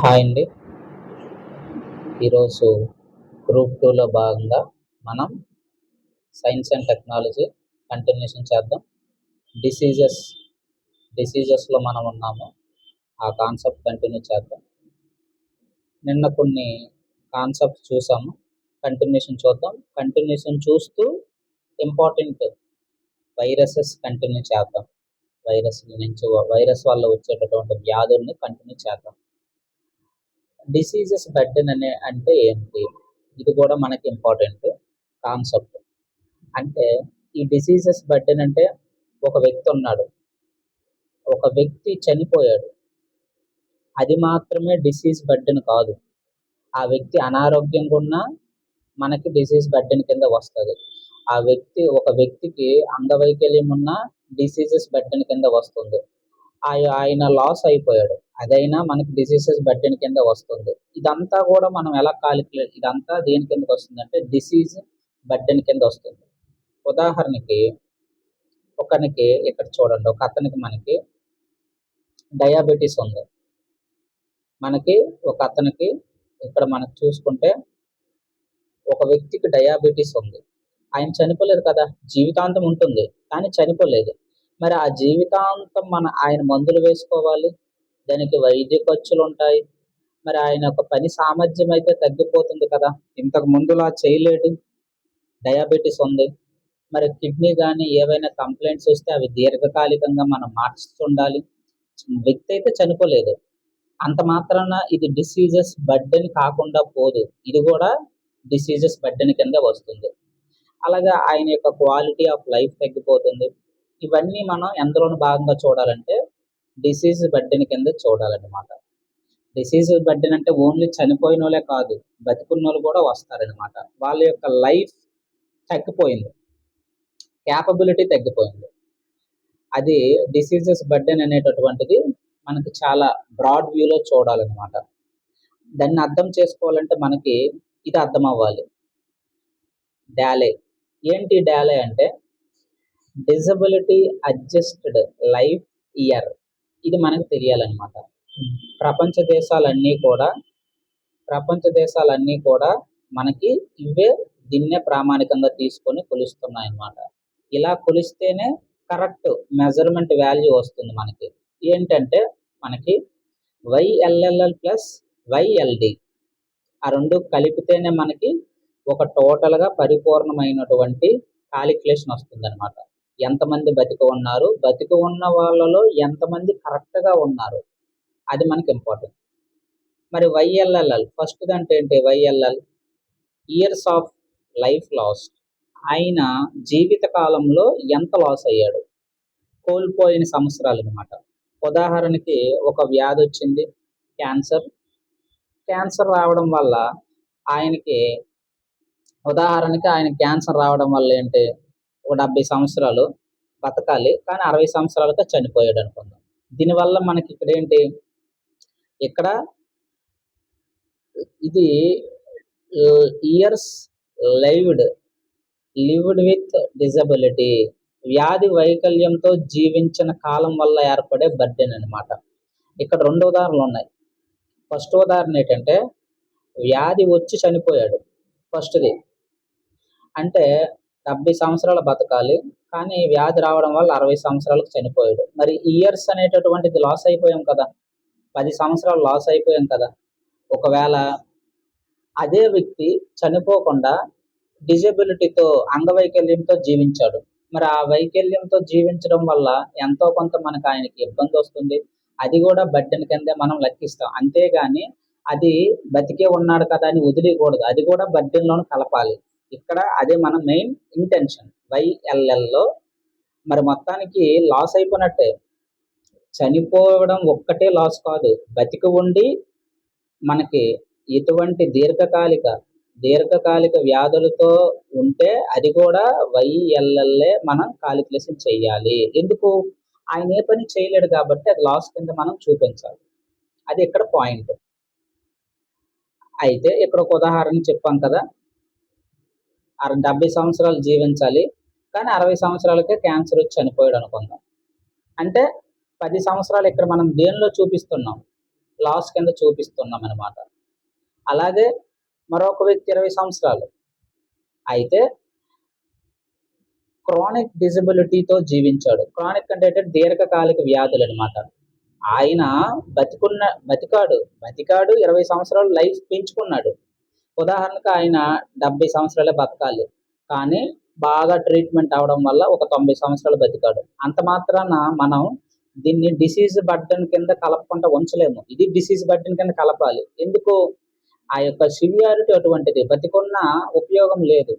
Hi అండి. ఈరోజు group 2లో భాగంగా మనం సైన్స్ అండ్ టెక్నాలజీ కంటిన్యూషన్ చేద్దాం. డిసీజెస్లో మనం ఉన్నాము. ఆ కాన్సెప్ట్ కంటిన్యూ చేద్దాం. నిన్న కొన్ని కాన్సెప్ట్స్ చూసాము, కంటిన్యూషన్ చూద్దాం. కంటిన్యూషన్ చూస్తూ ఇంపార్టెంట్ వైరసెస్ కంటిన్యూ చేద్దాం. వైరస్ వల్ల వచ్చేటటువంటి వ్యాధుల్ని కంటిన్యూ చేద్దాం. డిసీజెస్ బర్డెన్ అంటే ఏంటి? ఇది కూడా మనకి ఇంపార్టెంట్ కాన్సెప్ట్. అంటే ఈ డిసీజెస్ బర్డెన్ అంటే ఒక వ్యక్తి ఉన్నాడు, ఒక వ్యక్తి చనిపోయాడు, అది మాత్రమే డిసీజ్ బర్డెన్ కాదు. ఆ వ్యక్తి అనారోగ్యంగా ఉన్నా మనకి డిసీజ్ బర్డెన్ కింద వస్తుంది. ఒక వ్యక్తికి అంగవైకల్యం ఉన్నా డిసీజెస్ బర్డెన్ కింద వస్తుంది. ఆయన లాస్ అయిపోయాడు, అదైనా మనకి డిసీజెస్ బర్డెన్ కింద వస్తుంది. ఇదంతా కూడా మనం ఎలా కాలిక్యులేట్, ఇదంతా దేని కిందకి వస్తుంది అంటే డిసీజ్ బర్డెన్ కింద వస్తుంది. ఉదాహరణకి ఇక్కడ చూడండి, మనకి డయాబెటీస్ ఉంది. ఇక్కడ మనకి చూసుకుంటే ఒక వ్యక్తికి డయాబెటీస్ ఉంది. ఆయన చనిపోలేదు కదా, జీవితాంతం ఉంటుంది కానీ చనిపోలేదు. మరి ఆ జీవితాంతం ఆయన మందులు వేసుకోవాలి, దానికి వైద్య ఖర్చులు ఉంటాయి. మరి ఆయన ఒక పని సామర్థ్యం అయితే తగ్గిపోతుంది కదా, ఇంతకు ముందులా చేయలేడు, డయాబెటీస్ ఉంది. మరి కిడ్నీ కానీ ఏవైనా కంప్లైంట్స్ వస్తే అవి దీర్ఘకాలికంగా మనం మార్చుతుండాలి. వ్యక్తి అయితే చనిపోలేదు, అంత మాత్రాన ఇది డిసీజెస్ బర్డెన్ కాకుండా పోదు, ఇది కూడా డిసీజెస్ బర్డెన్ కింద వస్తుంది. అలాగే ఆయన యొక్క క్వాలిటీ ఆఫ్ లైఫ్ తగ్గిపోతుంది. ఇవన్నీ మనం ఎందులోని భాగంగా చూడాలంటే డిసీజ్ బర్డెన్ కింద చూడాలన్నమాట. డిసీజ్ బర్డెన్ అంటే ఓన్లీ చనిపోయిన వాళ్ళే కాదు, బతికున్న వాళ్ళు కూడా వస్తారనమాట. వాళ్ళ యొక్క లైఫ్ తగ్గిపోయింది, క్యాపబిలిటీ తగ్గిపోయింది. అది డిసీజెస్ బర్డెన్ అనేటటువంటిది మనకి చాలా బ్రాడ్ వ్యూలో చూడాలన్నమాట. దాన్ని అర్థం చేసుకోవాలంటే మనకి ఇది అర్థం అవ్వాలి. డాలే ఏంటి? డాలే అంటే డిజబిలిటీ అడ్జస్టెడ్ లైఫ్ ఇయర్. ఇది మనకు తెలియాలన్నమాట. ప్రపంచ దేశాలన్నీ కూడా మనకి దీన్నే ప్రామాణికంగా తీసుకొని కొలుస్తున్నాయి అన్నమాట. ఇలా కొలిస్తేనే కరెక్ట్ మెజర్మెంట్ వాల్యూ వస్తుంది మనకి. ఏంటంటే మనకి YLLL ప్లస్ YLD ఆ రెండు కలిపితేనే మనకి ఒక టోటల్గా పరిపూర్ణమైనటువంటి కాలిక్యులేషన్ వస్తుంది అనమాట. ఎంతమంది బతికి ఉన్నారు, బతికి ఉన్న వాళ్ళలో ఎంతమంది కరెక్ట్గా ఉన్నారు, అది మనకి ఇంపార్టెంట్. మరి YLLL ఫస్ట్ అంటే ఏంటి? YLL years of life loss. ఆయన జీవిత కాలంలో ఎంత లాస్ అయ్యాడు, కోల్పోయిన సంవత్సరాలు అనమాట. ఉదాహరణకి ఒక వ్యాధి వచ్చింది, క్యాన్సర్ రావడం వల్ల ఆయన క్యాన్సర్ రావడం వల్ల ఏంటి, ఒక 70 సంవత్సరాలు బతకాలి కానీ 60 సంవత్సరాలతో చనిపోయాడు అనుకుందాం. దీనివల్ల మనకి ఇక్కడ ఏంటి, ఇక్కడ ఇది ఇయర్స్ లివ్డ్ విత్ డిజబిలిటీ, వ్యాధి వైకల్యంతో జీవించిన కాలం వల్ల ఏర్పడే బర్డెన్ అనమాట. ఇక్కడ 2 ఉదాహరణలు ఉన్నాయి. ఫస్ట్ ఉదాహరణ ఏంటంటే వ్యాధి వచ్చి చనిపోయాడు. ఫస్ట్ది అంటే 70 సంవత్సరాలు బతకాలి కానీ వ్యాధి రావడం వల్ల 60 సంవత్సరాలకు చనిపోయాడు. మరి ఇయర్స్ అనేటటువంటిది లాస్ అయిపోయాం కదా, 10 సంవత్సరాలు లాస్ అయిపోయాం కదా. ఒకవేళ అదే వ్యక్తి చనిపోకుండా డిజబిలిటీతో, అంగవైకల్యంతో జీవించాడు. మరి ఆ వైకల్యంతో జీవించడం వల్ల ఎంతో కొంత మనకు ఆయనకి ఇబ్బంది వస్తుంది, అది కూడా బర్డెన్ కిందే మనం లెక్కిస్తాం. అంతేగాని అది బతికే ఉన్నాడు కదా అని వదిలేయకూడదు, అది కూడా బర్డెన్లోనే కలపాలి. ఇక్కడ అదే మన మెయిన్ ఇంటెన్షన్ YLLలో. మరి మొత్తానికి లాస్ అయిపోయినట్టే. చనిపోవడం ఒక్కటే లాస్ కాదు, బతికి ఉండి మనకి ఎటువంటి దీర్ఘకాలిక వ్యాధులతో ఉంటే అది కూడా YLLే మనం కాలిక్యులేషన్ చేయాలి. ఎందుకు? ఆయన ఏ పని చేయలేడు కాబట్టి అది లాస్ కింద మనం చూపించాలి. అది ఇక్కడ పాయింట్. అయితే ఇక్కడ ఒక ఉదాహరణ చెప్పాం కదా, 70 సంవత్సరాలు జీవించాలి కానీ 60 సంవత్సరాలకే క్యాన్సర్ వచ్చి చనిపోయాడు అనుకుందాం. అంటే 10 సంవత్సరాలు ఇక్కడ మనం దేనిలో చూపిస్తున్నాం, లాస్ కింద చూపిస్తున్నాం అనమాట. అలాగే మరొక వ్యక్తి 20 సంవత్సరాలు అయితే క్రానిక్ డిజబిలిటీతో జీవించాడు. క్రానిక్ అంటే దీర్ఘకాలిక వ్యాధులు అనమాట. ఆయన బతికాడు 20 సంవత్సరాలు లైఫ్ పెంచుకున్నాడు. ఉదాహరణకు ఆయన 70 సంవత్సరాలే బతకాలి. కానీ బాగా ట్రీట్మెంట్ అవ్వడం వల్ల ఒక 90 సంవత్సరాలు బతికాడు. అంత మాత్రాన మనం దీన్ని డిసీజ్ బర్డెన్ కింద కలపకుండా ఉంచలేము. ఇది డిసీజ్ బర్డెన్ కింద కలపాలి. ఎందుకు? ఆ యొక్క సివియారిటీ అటువంటిది. బతికున్న ఉపయోగం లేదు.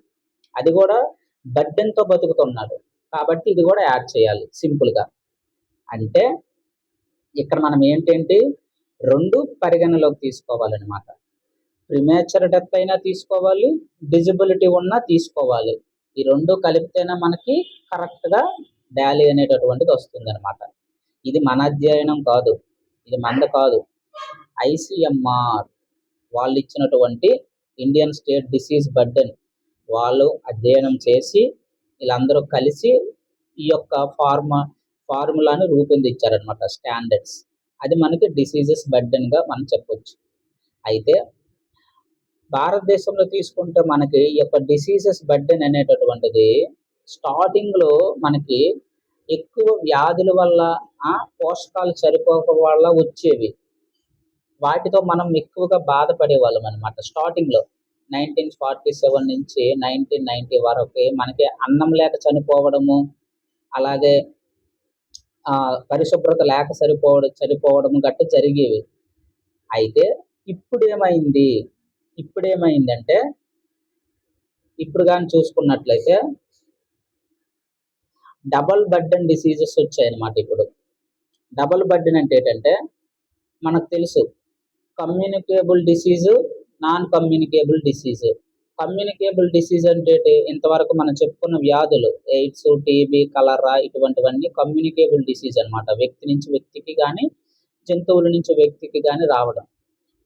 అది కూడా బర్డెన్‌తో బతుకుతున్నాడు. కాబట్టి ఇది కూడా యాడ్ చేయాలి సింపుల్‌గా. అంటే ఇక్కడ మనం ఏంటంటే 2 పరిగణలోకి తీసుకోవాలనమాట. ప్రిమేచర్ డెత్ అయినా తీసుకోవాలి, డిజబిలిటీ ఉన్నా తీసుకోవాలి. ఈ 2 కలిపితేనే మనకి కరెక్ట్‌గా డాలీ అనేటటువంటిది వస్తుందనమాట. ఇది మన అధ్యయనం కాదు. ఇది మనది కాదు. ఐసీఎంఆర్ వాళ్ళు ఇచ్చినటువంటి ఇండియన్ స్టేట్ డిసీజ్ బర్డెన్ వాళ్ళు అధ్యయనం చేసి వీళ్ళందరూ కలిసి ఈ యొక్క ఫార్ములాని రూపొందించారనమాట, స్టాండర్డ్స్. అది మనకి డిసీజెస్ బర్డెన్‌గా మనం చెప్పొచ్చు. అయితే భారతదేశంలో తీసుకుంటే మనకి ఈ యొక్క డిసీజెస్ బర్డెన్ అనేటటువంటిది స్టార్టింగ్‌లో మనకి ఎక్కువ వ్యాధుల వల్ల, పోషకాలు సరిపోక వల్ల వచ్చేవి. వాటితో మనం ఎక్కువగా బాధపడేవాళ్ళం అనమాట స్టార్టింగ్‌లో. 1947 నుంచి 1990 వరకు మనకి అన్నం లేక చనిపోవడము, అలాగే పరిశుభ్రత లేక చనిపోవడం గట్టా జరిగేవి. అయితే ఇప్పుడేమైందంటే ఇప్పుడు గాని చూసుకున్నట్లయితే డబుల్ బర్డెన్ డిసీజెస్ వచ్చాయన్నమాట ఇప్పుడు. డబుల్ బర్డెన్ అంటే ఏంటంటే మనకు తెలుసు communicable disease, non communicable disease. Communicable disease అంటే ఇంతవరకు మనం చెప్పుకున్న వ్యాధులు ఎయిడ్స్, టీబీ, కలరా ఇటువంటివన్నీ కమ్యూనికేబుల్ డిసీజ్ అనమాట. వ్యక్తి నుంచి వ్యక్తికి కానీ, జంతువుల నుంచి వ్యక్తికి కానీ రావడం.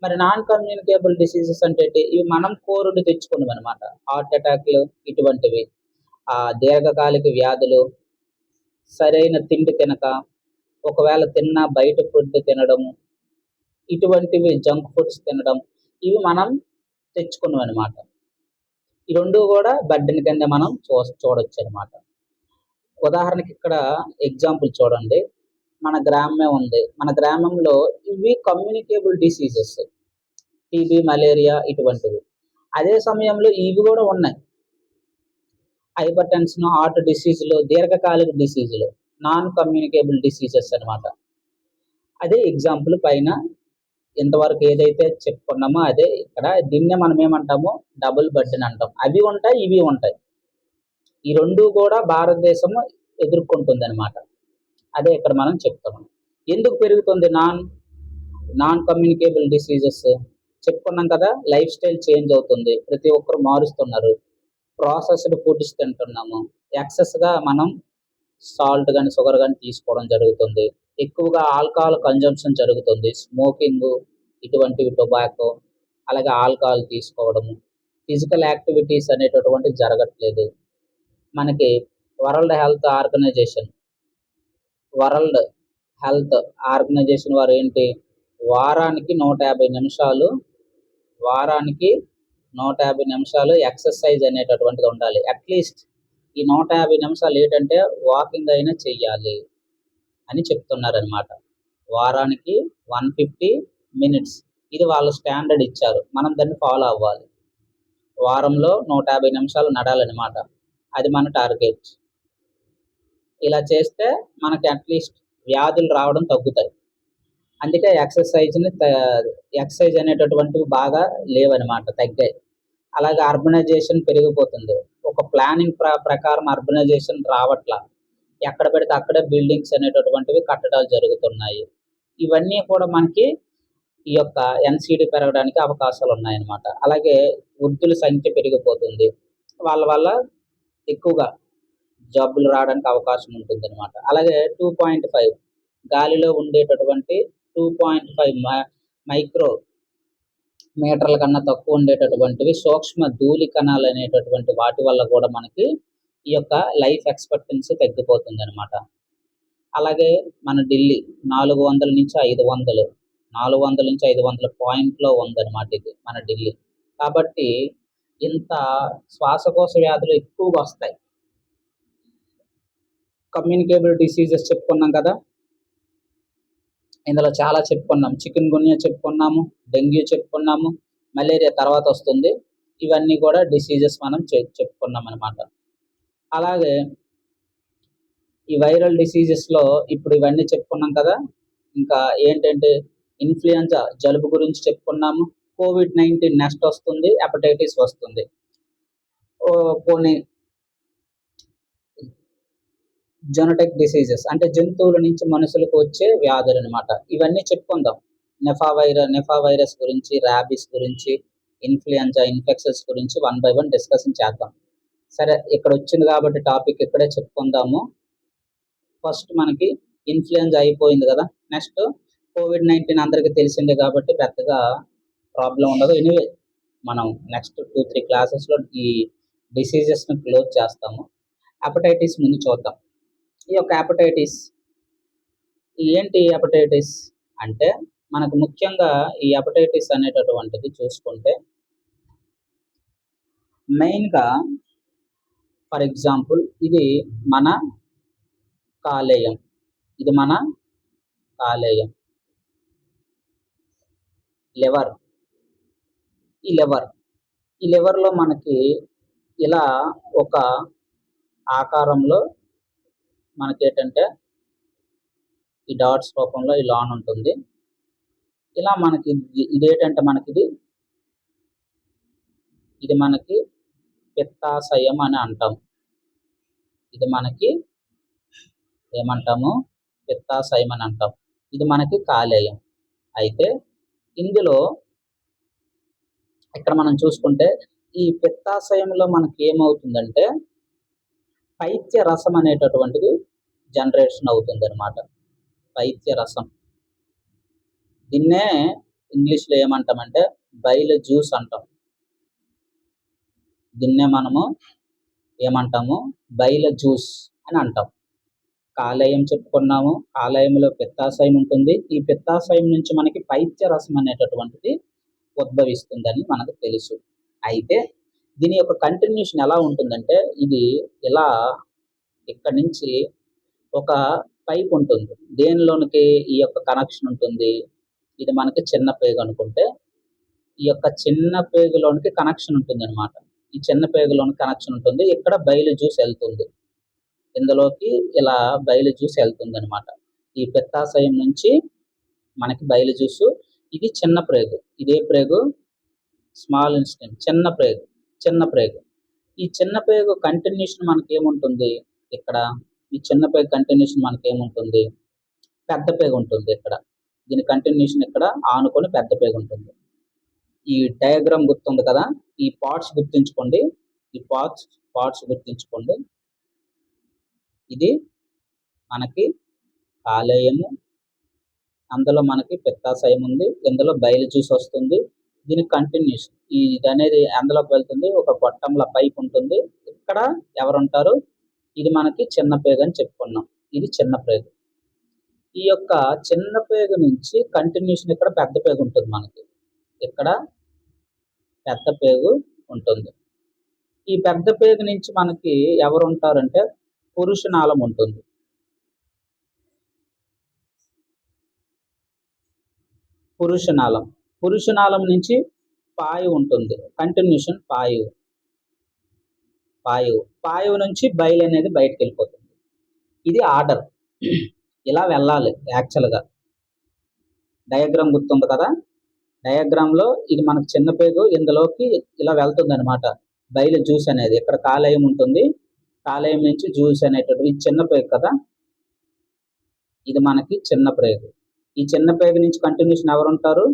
మరి నాన్ కమ్యూనికేబుల్ డిసీజెస్ అంటే ఇవి మనం కోరుడు తెచ్చుకున్నాం అనమాట. హార్ట్ అటాక్లు ఇటువంటివి, దీర్ఘకాలిక వ్యాధులు, సరైన తిండి తినక, ఒకవేళ తిన్నా బయట ఫుడ్ తినడము, ఇటువంటివి జంక్ ఫుడ్స్ తినడం, ఇవి మనం తెచ్చుకున్నాం అనమాట. ఈ 2 కూడా బర్డెన్ కింద మనం చూడొచ్చు అనమాట. ఉదాహరణకి ఇక్కడ ఎగ్జాంపుల్ చూడండి. మన గ్రామమే ఉంది. మన గ్రామంలో ఇవి కమ్యూనికేబుల్ డిసీజెస్, టీబీ, మలేరియా ఇటువంటివి. అదే సమయంలో ఇవి కూడా ఉన్నాయి. హైపర్ టెన్షన్, హార్ట్ డిసీజులు, దీర్ఘకాలిక డిసీజులు, నాన్ కమ్యూనికేబుల్ డిసీజెస్ అనమాట. అదే ఎగ్జాంపుల్ పైన ఇంతవరకు ఏదైతే చెప్పుకున్నామో అదే ఇక్కడ. దీన్నే మనం ఏమంటాము? డబుల్ బర్డెన్ అంటాం. అవి ఉంటాయి, ఇవి ఉంటాయి. ఈ 2 కూడా భారతదేశం ఎదుర్కొంటుంది అనమాట. అదే ఇక్కడ మనం చెప్తున్నాం. ఎందుకు పెరుగుతుంది నాన్ కమ్యూనికేబుల్ డిసీజెస్? చెప్పుకున్నాం కదా, లైఫ్ స్టైల్ చేంజ్ అవుతుంది. ప్రతి ఒక్కరు మారుస్తున్నారు. ప్రాసెస్డ్ ఫుడ్స్ తింటున్నాము. ఎక్సెస్గా మనం సాల్ట్ కానీ, షుగర్ కానీ తీసుకోవడం జరుగుతుంది. ఎక్కువగా ఆల్కహాల్ కన్జంప్షన్ జరుగుతుంది. స్మోకింగ్ ఇటువంటివి, టొబాకో, అలాగే ఆల్కహాల్ తీసుకోవడము. ఫిజికల్ యాక్టివిటీస్ అనేటటువంటివి జరగట్లేదు. మనకి వరల్డ్ హెల్త్ ఆర్గనైజేషన్ వారు ఏంటి, వారానికి 150 నిమిషాలు ఎక్సర్సైజ్ అనేటటువంటిది ఉండాలి. అట్లీస్ట్ ఈ 150 నిమిషాలు ఏంటంటే వాకింగ్ అయినా చెయ్యాలి అని చెప్తున్నారనమాట. వారానికి 150 మినిట్స్, ఇది వాళ్ళు స్టాండర్డ్ ఇచ్చారు. మనం దాన్ని ఫాలో అవ్వాలి. వారంలో 150 నిమిషాలు నడాలన్నమాట. అది మన టార్గెట్. ఇలా చేస్తే మనకి అట్లీస్ట్ వ్యాధులు రావడం తగ్గుతాయి. అందుకే ఎక్సర్సైజ్ అనేటటువంటివి బాగా లేవన్నమాట, తగ్గాయి. అలాగే అర్బనైజేషన్ పెరిగిపోతుంది. ఒక ప్లానింగ్ ప్రకారం అర్బనైజేషన్ రావట్లా. ఎక్కడ పెడితే అక్కడే బిల్డింగ్స్ అనేటటువంటివి కట్టడాలు జరుగుతున్నాయి. ఇవన్నీ కూడా మనకి ఈ యొక్క ఎన్సిడి పెరగడానికి అవకాశాలు ఉన్నాయన్నమాట. అలాగే వృద్ధుల సంఖ్య పెరిగిపోతుంది. వాళ్ళ వల్ల ఎక్కువగా జబ్బులు రావడానికి అవకాశం ఉంటుందన్నమాట. అలాగే 2.5 గాలిలో ఉండేటటువంటి 2.5 మైక్రో మీటర్ల కన్నా తక్కువ ఉండేటటువంటివి సూక్ష్మ ధూళి కణాలు అనేటటువంటి వాటి వల్ల కూడా మనకి ఈ యొక్క లైఫ్ ఎక్స్పెక్టెన్సీ తగ్గిపోతుంది అనమాట. అలాగే మన ఢిల్లీ 400 నుంచి 500 400-500 పాయింట్‌లో ఉందన్నమాట ఇది మన ఢిల్లీ. కాబట్టి ఇంత శ్వాసకోశ వ్యాధులు ఎక్కువగా వస్తాయి. కమ్యూనికేబుల్ డిసీజెస్ చెప్పుకున్నాం కదా! ఇందులో చాలా చెప్పుకున్నాం. చికెన్ గున్యా చెప్పుకున్నాము, డెంగ్యూ చెప్పుకున్నాము, మలేరియా తర్వాత వస్తుంది. ఇవన్నీ కూడా డిసీజెస్ మనం చెప్పుకున్నామనమాట. అలాగే ఈ వైరల్ డిసీజెస్‌లో ఇప్పుడు ఇవన్నీ చెప్పుకున్నాం కదా! ఇంకా ఏంటంటే ఇన్‌ఫ్లుయెంజా జలుబు గురించి చెప్పుకున్నాము. కోవిడ్-19 నెక్స్ట్ వస్తుంది. హెపటైటిస్ వస్తుంది. పోనీ జెనెటిక్ డిసీజెస్ అంటే జంతువుల నుంచి మనుషులకు వచ్చే వ్యాధులనమాట. ఇవన్నీ చెప్పుకుందాం. నిపా వైరస్ గురించి, రాబీస్ గురించి, ఇన్‌ఫ్లుయెంజా ఇన్ఫెక్షన్స్ గురించి వన్ బై వన్ డిస్కషన్ చేద్దాం. సరే ఇక్కడొచ్చింది కాబట్టి టాపిక్ ఇక్కడే చెప్పుకుందాము. ఫస్ట్ మనకి ఇన్‌ఫ్లుయెంజా అయిపోయింది కదా! నెక్స్ట్ కోవిడ్-19 అందరికీ తెలిసిందే కాబట్టి పెద్దగా ప్రాబ్లమ్ ఉండదు. ఎనీవే మనం నెక్స్ట్ 2, 3 క్లాసెస్‌లో ఈ డిసీజెస్‌ని క్లోజ్ చేస్తాము. హెపటైటిస్ ముందు చూద్దాం. ఈ యొక్క హెపటైటిస్ ఏంటి హెపటైటిస్ అంటే మనకు ముఖ్యంగా ఈ హెపటైటిస్ అనేటటువంటిది చూసుకుంటే మెయిన్‌గా ఫర్ ఎగ్జాంపుల్ ఇది మన కాలేయం. ఇది మన కాలేయం. లివర్. ఈ లివర్‌లో మనకి ఇలా ఒక ఆకారంలో మనకేంటంటే ఈ డాట్స్ రూపంలో ఈ లాన్ ఉంటుంది. ఇలా మనకి ఇదేంటంటే ఇది మనకి పిత్తాశయం అని అంటాం. ఇది మనకి ఏమంటాము? పిత్తాశయం అని అంటాం. ఇది మనకి కాలేయం. అయితే ఇందులో ఇక్కడ మనం చూసుకుంటే ఈ పిత్తాశయంలో మనకి ఏమవుతుందంటే పైత్య రసం అనేటటువంటిది జనరేషన్ అవుతుందన్నమాట. పైత్య రసం. దీన్నే ఇంగ్లీష్‌లో ఏమంటామంటే బైల్ జ్యూస్ అంటాం. దీన్నే మనము ఏమంటాము? బైల్ జ్యూస్ అని అంటాం. కాలేయం చెప్పుకున్నాము. కాలేయంలో పిత్తాశయం ఉంటుంది. ఈ పిత్తాశయం నుంచి మనకి పైత్య రసం అనేటటువంటిది ఉద్భవిస్తుందని మనకు తెలుసు. అయితే దీని యొక్క కంటిన్యూషన్ ఎలా ఉంటుందంటే ఇది ఇలా ఇక్కడి నుంచి ఒక పైప్ ఉంటుంది. దేనిలోనికి ఈ యొక్క కనెక్షన్ ఉంటుంది. ఇది మనకి చిన్న పేగు అనుకుంటే ఈ యొక్క చిన్న పేగులోనికి కనెక్షన్ ఉంటుందన్నమాట. ఈ చిన్న పేగులోనికి కనెక్షన్ ఉంటుంది. ఇక్కడ బైల్ జ్యూస్ వెళ్తుంది. ఇందులోకి ఇలా బైల్ జ్యూస్ వెళ్తుందన్నమాట. ఈ పిత్తాశయం నుంచి మనకి బైల్ జ్యూస్ ఇది చిన్న ప్రేగు. ఇదే ప్రేగు స్మాల్ ఇన్స్టెంట్ చిన్న ప్రేగు. ఈ చిన్న ప్రేగు కంటిన్యూషన్ మనకేముంటుంది ఇక్కడ ఈ చిన్న ప్రేగు కంటిన్యూషన్ మనకేముంటుంది పెద్ద ప్రేగు ఉంటుంది ఇక్కడ. దీని కంటిన్యూషన్ ఇక్కడ ఆనుకొని పెద్ద ప్రేగు ఉంటుంది. ఈ డయాగ్రామ్ గుర్తుంది కదా! ఈ పార్ట్స్ గుర్తుంచుకోండి. ఈ పార్ట్స్ గుర్తుంచుకోండి. ఇది మనకి కాలేయము. అందులో మనకి పిత్తాశయం ఉంది. ఇందులో బైల్ జ్యూస్ వస్తుంది. దీని కంటిన్యూషన్ ఇదనేది అందులోకి వెళ్తుంది. ఒక గొట్టంలా పైప్ ఉంటుంది. ఇక్కడ ఎవరుంటారు? ఇది మనకి చిన్న ప్రేగు అని చెప్పుకున్నాం. ఇది చిన్న ప్రేగు. ఈ యొక్క చిన్న ప్రేగు నుంచి కంటిన్యూషన్ ఇక్కడ పెద్ద ప్రేగు ఉంటుంది మనకి. ఇక్కడ పెద్ద ప్రేగు ఉంటుంది. ఈ పెద్ద ప్రేగు నుంచి మనకి ఎవరుంటారంటే పురుషనాళం ఉంటుంది. పురుషనాళం నుంచి పాయువు ఉంటుంది. కంటిన్యూషన్ పాయువు నుంచి బైల్ అనేది బయటకు వెళ్ళిపోతుంది. ఇది ఆర్డర్. ఇలా వెళ్ళాలి యాక్చువల్‌గా. డయాగ్రామ్ గుర్తుంది కదా! డయాగ్రామ్‌లో ఇది మనకు చిన్న పేగు ఇందులోకి ఇలా వెళ్తుందన్నమాట. బైల్ జ్యూస్ అనేది. ఇక్కడ కాలేయం ఉంటుంది. కాలేయం నుంచి జ్యూస్ అనేటటువంటి ఇది చిన్న పేగు కదా! ఇది మనకి చిన్న ప్రేగు. ఈ చిన్న ప్రేగు నుంచి కంటిన్యూషన్ ఎవరుంటారు?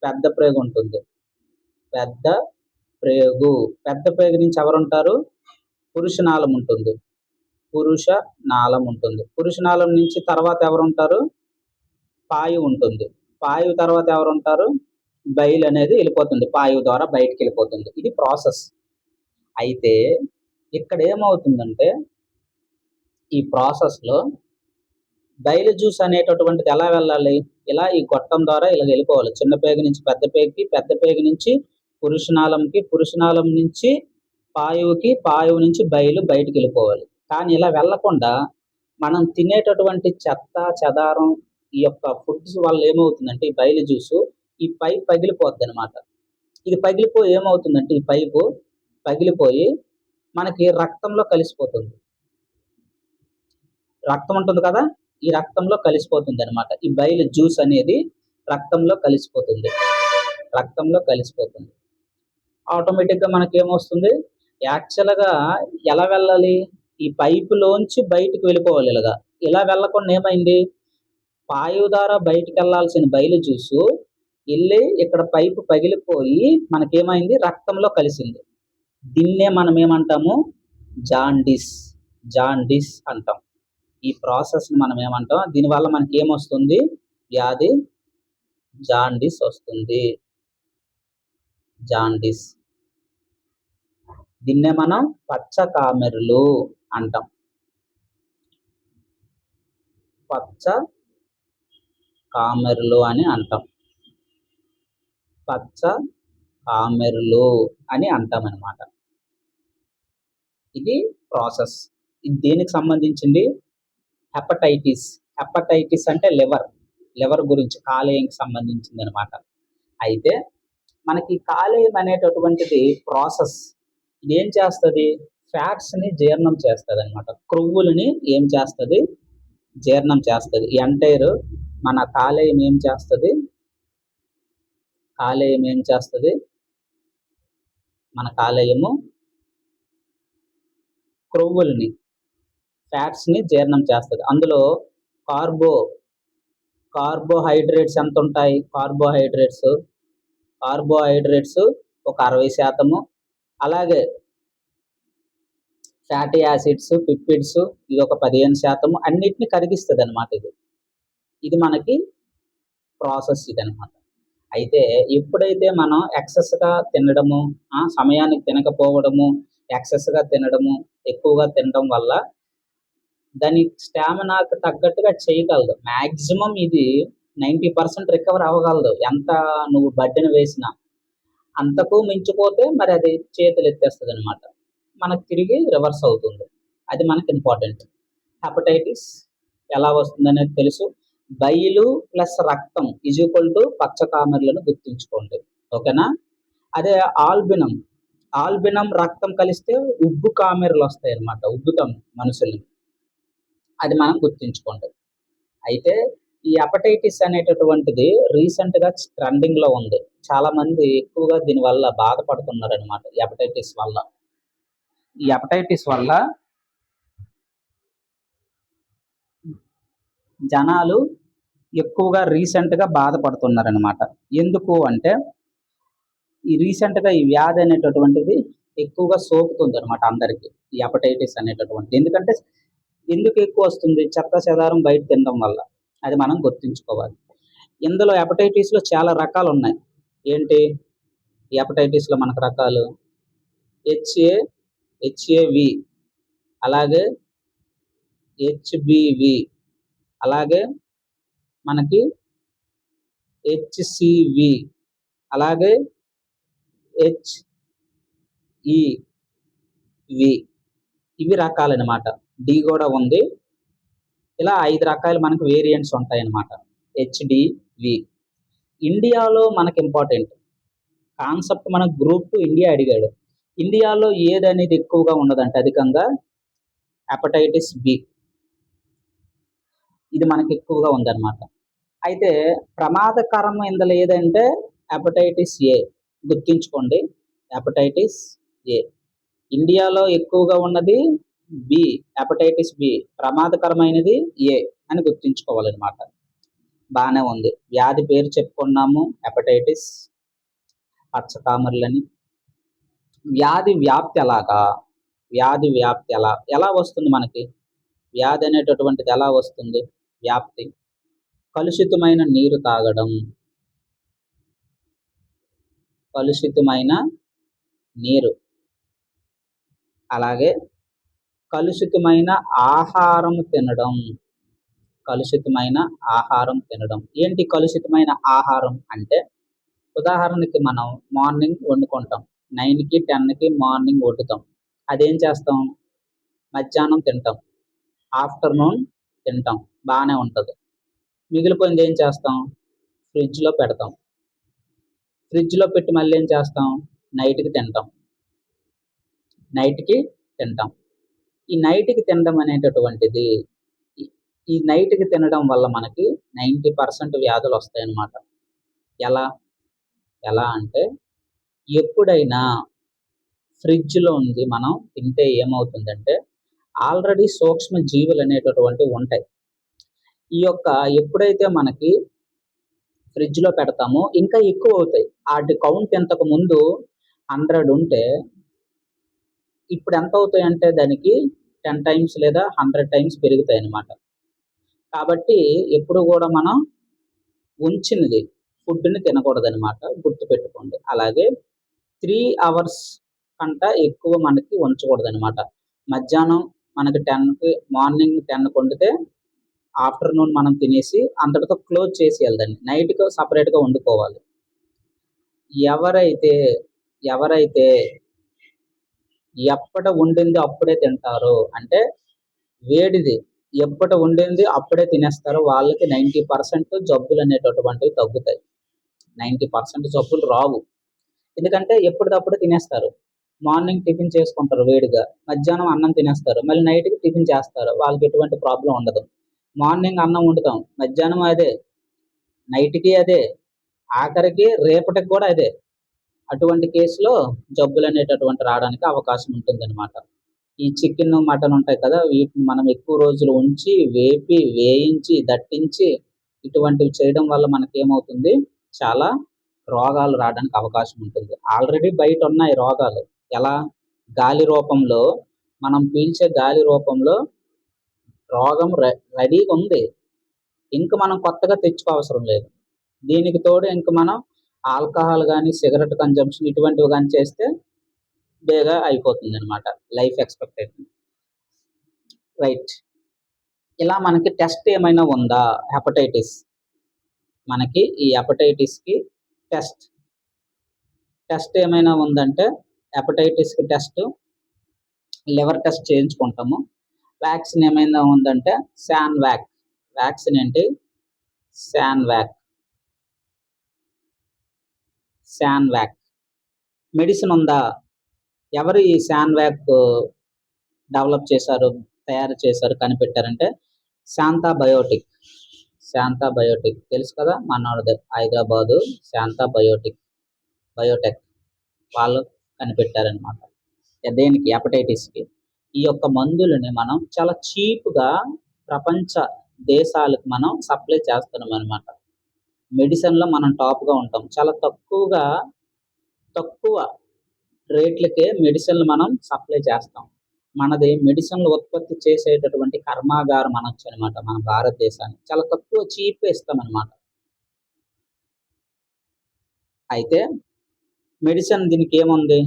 పెద్ద ప్రేగు ఉంటుంది. పెద్ద ప్రేగు నుంచి ఎవరుంటారు? పురుషనాళం ఉంటుంది. పురుషనాళం నుంచి తర్వాత ఎవరుంటారు? పాయువు ఉంటుంది. పాయువు తర్వాత ఎవరుంటారు? బైల్ అనేది వెళ్ళిపోతుంది. పాయువు ద్వారా బయటికి వెళ్ళిపోతుంది. ఇది ప్రాసెస్. అయితే ఇక్కడ ఏమవుతుందంటే ఈ ప్రాసెస్‌లో బైలు జ్యూస్ అనేటటువంటిది ఎలా వెళ్ళాలి? ఇలా ఈ గొట్టం ద్వారా ఇలా వెళ్ళిపోవాలి. చిన్న పేగు నుంచి పెద్ద పేగుకి, పెద్ద పేగు నుంచి పురుషనాళంకి, పురుషనాళం నుంచి పాయువుకి, పాయువు నుంచి బయలు బయటికి వెళ్ళిపోవాలి. కానీ ఇలా వెళ్ళకుండా మనం తినేటటువంటి చెత్త చెదారం ఈ యొక్క ఫుడ్స్ వల్ల ఏమవుతుందంటే ఈ బైలు జ్యూసు ఈ పైప్ పగిలిపోద్ది అనమాట. ఇది పగిలిపోయి ఏమవుతుందంటే ఈ పైపు పగిలిపోయి మనకి రక్తంలో కలిసిపోతుంది. రక్తం ఉంటుంది కదా, ఈ రక్తంలో కలిసిపోతుంది అనమాట. ఈ బైల్ జ్యూస్ అనేది రక్తంలో కలిసిపోతుంది. ఆటోమేటిక్గా మనకి ఏమొస్తుంది, యాక్చువల్గా ఎలా వెళ్ళాలి, ఈ పైపులోంచి బయటకు వెళ్ళిపోవాలి. ఇలా వెళ్ళకుండా ఏమైంది, పాయువు ద్వారా బయటికి వెళ్ళాల్సిన బైలు జ్యూసు వెళ్ళి ఇక్కడ పైపు పగిలిపోయి మనకేమైంది, రక్తంలో కలిసింది. దీన్నే మనం ఏమంటాము, జాండీస్ అంటాం. ఈ ప్రాసెస్ని మనం ఏమంటాం, దీనివల్ల మనకి ఏమొస్తుంది, వ్యాధి జాండీస్ వస్తుంది. దీన్నే మనం పచ్చ కామెర్లు అంటాం. పచ్చ కామెర్లు అని అంటాం. పచ్చ కామెర్లు అని అంటాం అనమాట. ఇది ప్రాసెస్. ఇది దేనికి సంబంధించింది, హెపటైటిస్ అంటే లివర్ గురించి, కాలేయంకి సంబంధించింది అనమాట. అయితే మనకి కాలేయం అనేటటువంటిది ప్రాసెస్, ఇది ఏం చేస్తుంది, ఫ్యాట్స్ని జీర్ణం చేస్తుంది అనమాట. క్రొవ్వులని ఏం చేస్తుంది, జీర్ణం చేస్తుంది. ఎంటైర్ మన కాలేయం ఏం చేస్తుంది, మన కాలేయము క్రొవ్వులని, ఫ్యాట్స్ని జీర్ణం చేస్తుంది. అందులో కార్బోహైడ్రేట్స్ ఎంత ఉంటాయి, కార్బోహైడ్రేట్స్ ఒక 60%, అలాగే ఫ్యాటీ యాసిడ్స్, పిప్పిడ్స్ ఇది ఒక 15%, అన్నిటిని కరిగిస్తుంది అనమాట. ఇది మనకి ప్రాసెస్ ఇదనమాట. అయితే ఎప్పుడైతే మనం ఎక్సెస్గా తినడము, సమయానికి తినకపోవడము, ఎక్సెస్గా తినడము, ఎక్కువగా తినడం వల్ల దాని స్టామినాకు తగ్గట్టుగా చేయగలదు. మ్యాక్సిమం ఇది 90% రికవర్ అవ్వగలదు, ఎంత నువ్వు బడ్డెన వేసినా. అంతకు మించిపోతే మరి అది చేతులు ఎత్తేస్తుంది అనమాట, మనకు తిరిగి రివర్స్ అవుతుంది. అది మనకి ఇంపార్టెంట్. హెపటైటిస్ ఎలా వస్తుందనేది తెలుసు. బైలు ప్లస్ రక్తం ఈక్వల్ టు పచ్చ కామెర్లను గుర్తుంచుకోండి, ఓకేనా. అదే ఆల్బినం రక్తం కలిస్తే ఉబ్బు కామెర్లు వస్తాయి అనమాట, ఉబ్బుతాం మనుషుల్ని, అది మనం గుర్తుంచుకోండి. అయితే ఈ హెపటైటిస్ అనేటటువంటిది రీసెంట్గా ట్రెండింగ్లో ఉంది. చాలా మంది ఎక్కువగా దీనివల్ల బాధపడుతున్నారు అనమాట. ఈ హెపటైటిస్ వల్ల జనాలు ఎక్కువగా రీసెంట్గా బాధపడుతున్నారనమాట. ఎందుకు అంటే ఈ రీసెంట్గా ఈ వ్యాధి అనేటటువంటిది ఎక్కువగా సోకుతుంది అనమాట అందరికీ, ఈ హెపటైటిస్ అనేటటువంటిది. ఎందుకు ఎక్కువ వస్తుంది, చెత్త చెదారం బయట తినడం వల్ల, అది మనం గుర్తుంచుకోవాలి. ఇందులో హెపటైటిస్లో చాలా రకాలు ఉన్నాయి. ఏంటి ఈ హెపటైటిస్లో మనకు రకాలు, హెచ్ఏవి, అలాగే హెచ్బివి, అలాగే మనకి హెచ్సివి, అలాగే హెచ్ఈవి, ఇవి రకాలన్నమాట. డి కూడా ఉంది. ఇలా 5 రకాలు మనకు వేరియంట్స్ ఉంటాయి అన్నమాట. హెచ్డివి. ఇండియాలో మనకి ఇంపార్టెంట్ కాన్సెప్ట్, మన గ్రూప్ 2 ఇండియా అడిగాడు. ఇండియాలో ఏదనేది ఎక్కువగా ఉండదంటే అధికంగా హెపటైటిస్ బి, ఇది మనకి ఎక్కువగా ఉందన్నమాట. అయితే ప్రమాదకరం ఇందులో ఏదంటే హెపటైటిస్ ఏ, గుర్తుంచుకోండి. హెపటైటిస్ ఏ ఇండియాలో ఎక్కువగా ఉన్నది బి, హెపటైటిస్ బి, ప్రమాదకరమైనది ఏ అని గుర్తుంచుకోవాలన్నమాట. బాగానే ఉంది. వ్యాధి పేరు చెప్పుకున్నాము, హెపటైటిస్, పచ్చకామెర్లని. వ్యాధి వ్యాప్తి ఎలా వస్తుంది మనకి, వ్యాధి అనేటటువంటిది ఎలా వస్తుంది, వ్యాప్తి కలుషితమైన నీరు తాగడం, అలాగే కలుషితమైన ఆహారం తినడం, కలుషితమైన ఆహారం తినడం. ఏంటి కలుషితమైన ఆహారం అంటే, ఉదాహరణకి మనం మార్నింగ్ వండుకుంటాం. 9కి 10కి మార్నింగ్ వండుతాం. అదేం చేస్తాం, మధ్యాహ్నం తింటాం, ఆఫ్టర్నూన్ తింటాం, బాగానే ఉంటుంది. మిగిలిపోయింది ఏం చేస్తాం, ఫ్రిడ్జ్లో పెడతాం. ఫ్రిడ్జ్లో పెట్టి మళ్ళీ ఏం చేస్తాం, నైట్కి తింటాం. ఈ నైట్కి తినడం అనేటటువంటిది, ఈ నైట్కి తినడం వల్ల మనకి 90% వ్యాధులు వస్తాయన్నమాట. ఎలా ఎలా అంటే, ఎప్పుడైనా ఫ్రిడ్జ్లో ఉంది మనం తింటే ఏమవుతుందంటే, ఆల్రెడీ సూక్ష్మ జీవులు అనేటటువంటివి ఉంటాయి. ఈ యొక్క ఎప్పుడైతే మనకి ఫ్రిడ్జ్లో పెడతామో ఇంకా ఎక్కువ అవుతాయి. వాటి కౌంట్ ఇంతకు ముందు 100 ఉంటే ఇప్పుడు ఎంత అవుతాయంటే దానికి 10 టైమ్స్ లేదా 100 టైమ్స్ పెరుగుతాయి అన్నమాట. కాబట్టి ఎప్పుడు కూడా మనం ఉంచినది ఫుడ్ని తినకూడదనమాట, గుర్తుపెట్టుకోండి. అలాగే 3 అవర్స్ కంట ఎక్కువ మనకి ఉంచకూడదనమాట. మధ్యాహ్నం మనకి 10కి మార్నింగ్ 10కి వండితే ఆఫ్టర్నూన్ మనం తినేసి అంతటితో క్లోజ్ చేసేయాలి దాన్ని. నైట్‌కి సెపరేట్‌గా వండుకోవాలి. ఎవరైతే ఎవరైతే ఎప్పట వండింది అప్పుడే తింటారో, అంటే వేడిది ఎప్పట వండింది అప్పుడే తినేస్తారో వాళ్ళకి 90% జబ్బులు అనేటటువంటివి తగ్గుతాయి. 90% జబ్బులు రావు. ఎందుకంటే ఎప్పటిదప్పుడే తినేస్తారు. మార్నింగ్ టిఫిన్ చేసుకుంటారు వేడిగా, మధ్యాహ్నం అన్నం తినేస్తారు, మళ్ళీ నైట్‌కి టిఫిన్ చేస్తారు. వాళ్ళకి ఎటువంటి ప్రాబ్లమ్ ఉండదు. మార్నింగ్ అన్నం వండుతాం, మధ్యాహ్నం అదే, నైట్‌కి అదే, ఆఖరికి రేపటికి కూడా అదే. అటువంటి కేసులో జబ్బులు అనేటటువంటి రావడానికి అవకాశం ఉంటుందన్నమాట. ఈ చికెన్, మటన్ ఉంటాయి కదా, వీటిని మనం ఎక్కువ రోజులు ఉంచి, వేపి, వేయించి, దట్టించి ఇటువంటివి చేయడం వల్ల మనకేమవుతుంది, చాలా రోగాలు రావడానికి అవకాశం ఉంటుంది. ఆల్రెడీ బయట ఉన్నాయి రోగాలు. ఎలా, గాలి రూపంలో, మనం పీల్చే గాలి రూపంలో రోగం రెడీగా ఉంది. ఇంక మనం కొత్తగా తెచ్చుకోవసరం లేదు. దీనికి తోడు ఇంక మనం ఆల్కహాల్ కానీ, సిగరెట్ కన్జంప్షన్ ఇటువంటివి కానీ చేస్తే బేగా అయిపోతుందన్నమాట లైఫ్ ఎక్స్పెక్టెన్సీ. రైట్. ఇలా మనకి టెస్ట్ ఏమైనా ఉందా, హెపటైటిస్, మనకి ఈ హెపటైటిస్కి టెస్ట్ ఏమైనా ఉందంటే, హెపటైటిస్కి టెస్ట్ లివర్ టెస్ట్ చేయించుకుంటాము. వ్యాక్సిన్ ఏమైనా ఉందంటే శాన్వాక్. వ్యాక్సిన్ ఏంటి, శాన్వాక్. మెడిసిన్ ఉందా, ఎవరు ఈ శాన్వాక్ డెవలప్ చేశారు, తయారు చేశారు, కనిపెట్టారంటే శాంతా బయోటెక్ తెలుసు కదా, మనోడిదే, హైదరాబాదు శాంతా బయోటెక్ వాళ్ళు కనిపెట్టారనమాట. దేనికి, హెపటైటిస్కి. ఈ యొక్క మందులని మనం చాలా చీప్గా ప్రపంచ దేశాలకు మనం సప్లై చేస్తున్నాం అనమాట. మెడిసిన్లో మనం టాప్గా ఉంటాం. చాలా తక్కువ రేట్లకే మెడిసిన్లు మనం సప్లై చేస్తాం. మనది మెడిసిన్లు ఉత్పత్తి చేసేటటువంటి కర్మాగారం అనొచ్చు అనమాట. మన భారతదేశాన్ని చాలా తక్కువ చీప్గా ఇస్తామన్నమాట. అయితే మెడిసిన్ దీనికి ఏముంది,